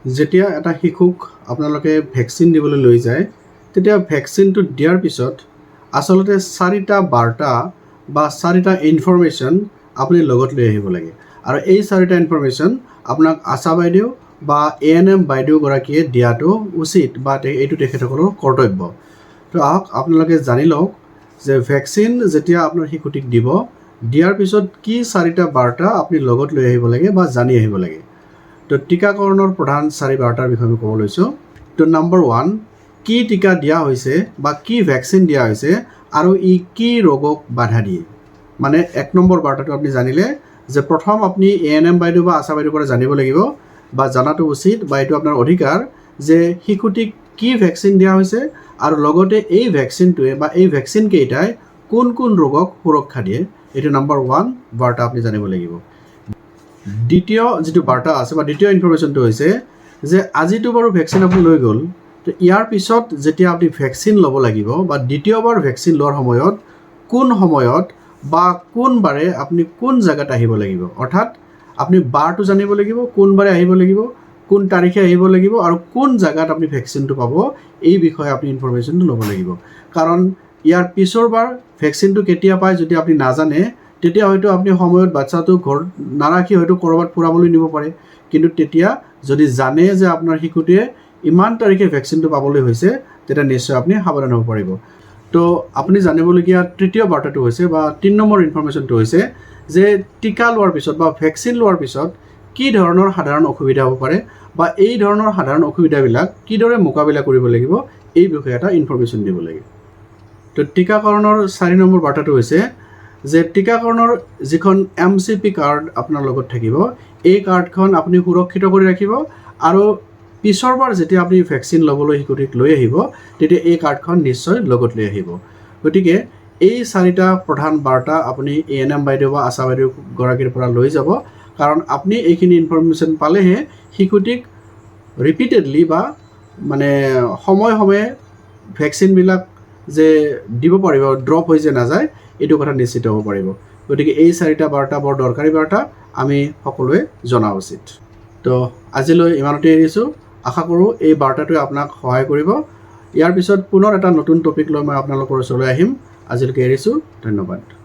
যেতিয়া এটা শিশুক আপোনালোকে ভেকচিন দিবলৈ লৈ যায় তেতিয়া ভেকচিনটো দিয়াৰ পিছত আচলতে 4টা বাৰ্তা বা 4টা ইনফৰমেশ্যন আপুনি লগত লৈ আহিব লাগে আৰু এই 4টা ইনফৰমেশ্যন আপোনাক আশা বাইদেউ বা ANM বাইদেউগৰাকীয়ে দিয়াটো উচিত বা এইটো তেখেতসকলৰ কৰ্তব্য। তো আহক আপোনালোকে জানি লওক যে ভেকচিন যেতিয়া আপোনাৰ শিশুটিক দিব দিয়াৰ পিছত কি 4টা বাৰ্তা আপুনি লগত লৈ আহিব লাগে বা জানি আহিব লাগে। তো টিকাকৰণৰ প্ৰধান 4 বাৰ্তাৰ বিষয়ে ক'ব লৈছোঁ। তো নম্বৰ 1 কি টিকা দিয়া হৈছে বা কি ভেকচিন দিয়া হৈছে আৰু ই কি ৰোগক বাধা দিয়ে। মানে 1 নম্বৰ বাৰ্তাটো আপুনি জানিলে যে প্ৰথম আপুনি ANM বাইদেউ বা আশা বাইদেউৰ পৰা জানিব লাগিব বা জানাটো উচিত বা এইটো আপোনাৰ অধিকাৰ যে শিশুটিক কি ভেকচিন দিয়া হৈছে আৰু লগতে এই ভেকচিনটোৱে বা এই ভেকচিন কেইটাই কোন কোন ৰোগক সুৰক্ষা দিয়ে। এইটো নম্বৰ 1 বাৰ্তা আপুনি জানিব লাগিব। দ্বিতীয় যেটো বাৰ্তা আছে বা দ্বিতীয় ইনফৰমেশ্যনটো হৈছে যে আজিটো বাৰু ভেকচিন আপুনি লৈ গ'ল তো ইয়াৰ পিছত যেতিয়া আপুনি ভেকচিন ল'ব লাগিব বা দ্বিতীয়বাৰ ভেকচিন লোৱাৰ সময়ত কোন সময়ত বা কোন বাৰে আপুনি কোন জায়গাত আহিব লাগিব। অৰ্থাৎ আপুনি বাৰটো জানিব লাগিব, কোন বাৰে আহিব লাগিব, কোন তাৰিখে আহিব লাগিব আৰু কোন জায়গাত আপুনি ভেকচিনটো পাব এই বিষয়ে আপুনি ইনফৰমেশ্যনটো ল'ব লাগিব। কাৰণ ইয়াৰ পিছৰবাৰ ভেকচিনটো কেতিয়া পায় যদি আপুনি নাজানে তেতিয়া হয়তো আপুনি সময়ত বাচ্চাটো ঘৰত নাৰাখি হয়তো ক'ৰবাত ফুৰাবলৈ নিব পাৰে। কিন্তু তেতিয়া যদি জানে যে আপোনাৰ শিশুটিয়ে ইমান তাৰিখে ভেকচিনটো পাবলৈ হৈছে তেতিয়া নিশ্চয় আপুনি সাৱধান হ'ব পাৰিব। তো আপুনি জানিবলগীয়া তৃতীয় বাৰ্তাটো হৈছে বা 3 নম্বৰ ইনফৰমেশ্যনটো হৈছে যে টিকা লোৱাৰ পিছত বা ভেকচিন লোৱাৰ পিছত কি ধৰণৰ সাধাৰণ অসুবিধা হ'ব পাৰে বা এই ধৰণৰ সাধাৰণ অসুবিধাবিলাক কিদৰে মোকাবিলা কৰিব লাগিব এই বিষয়ে এটা ইনফৰমেশ্যন দিব লাগে। তো টিকাকৰণৰ 4 নম্বৰ বাৰ্তাটো হৈছে যে টিকাকৰণৰ যিখন MCP কাৰ্ড আপোনাৰ লগত থাকিব এই কাৰ্ডখন আপুনি সুৰক্ষিত কৰি ৰাখিব আৰু পিছৰবাৰ যেতিয়া আপুনি ভেকচিন ল'বলৈ শিশুটিক লৈ আহিব তেতিয়া এই কাৰ্ডখন নিশ্চয় লগত লৈ আহিব। গতিকে এই 4টা প্ৰধান বাৰ্তা আপুনি ANM বাইদেউ বা আশা বাইদেউ গৰাকীৰ পৰা লৈ যাব কাৰণ আপুনি এইখিনি ইনফৰমেশ্যন পালেহে শিশুটিক ৰিপিটেডলি বা মানে সময়ে সময়ে ভেকচিনবিলাক যে দিব পাৰিব ড্ৰপ হৈ যে নাযায় এইটো কথা নিশ্চিত হ'ব পাৰিব। গতিকে এই 4টা বাৰ্তা বৰ দৰকাৰী বাৰ্তা আমি সকলোৱে জনা উচিত। তো আজিলৈ ইমানতে এৰিছোঁ। আশা কৰোঁ এই বাৰ্তাটোৱে আপোনাক সহায় কৰিব। ইয়াৰ পিছত পুনৰ এটা নতুন টপিক লৈ মই আপোনালোকৰ ওচৰলৈ আহিম। আজিলৈকে এৰিছোঁ। ধন্যবাদ।